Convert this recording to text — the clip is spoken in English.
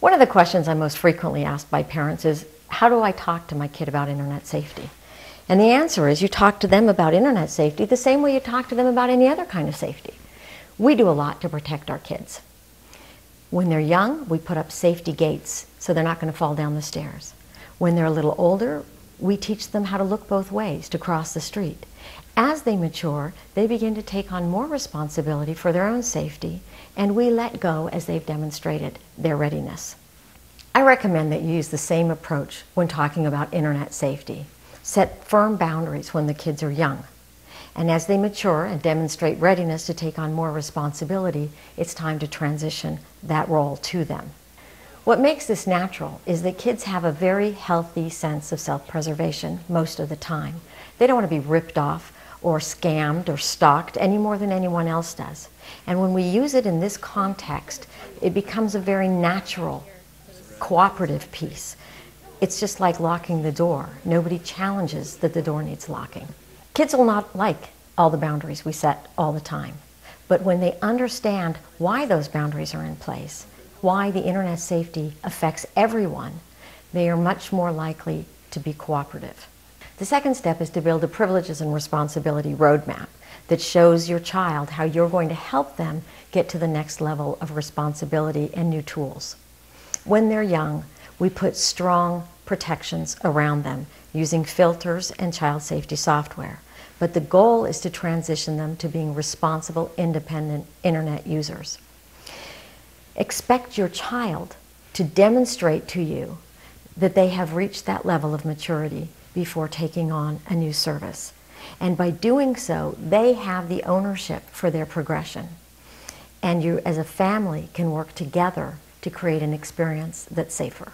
One of the questions I'm most frequently asked by parents is, how do I talk to my kid about internet safety? And the answer is you talk to them about internet safety the same way you talk to them about any other kind of safety. We do a lot to protect our kids. When they're young, we put up safety gates so they're not going to fall down the stairs. When they're a little older, we teach them how to look both ways to cross the street. As they mature, they begin to take on more responsibility for their own safety, and we let go as they've demonstrated their readiness. I recommend that you use the same approach when talking about internet safety. Set firm boundaries when the kids are young. And as they mature and demonstrate readiness to take on more responsibility, it's time to transition that role to them. What makes this natural is that kids have a very healthy sense of self-preservation most of the time. They don't want to be ripped off or scammed or stalked any more than anyone else does. And when we use it in this context, it becomes a very natural, cooperative piece. It's just like locking the door. Nobody challenges that the door needs locking. Kids will not like all the boundaries we set all the time. But when they understand why those boundaries are in place, why the internet safety affects everyone, they are much more likely to be cooperative. The second step is to build a privileges and responsibility roadmap that shows your child how you're going to help them get to the next level of responsibility and new tools. When they're young, we put strong protections around them using filters and child safety software. But the goal is to transition them to being responsible, independent internet users. Expect your child to demonstrate to you that they have reached that level of maturity before taking on a new service. And by doing so, they have the ownership for their progression. And you, as a family, can work together to create an experience that's safer.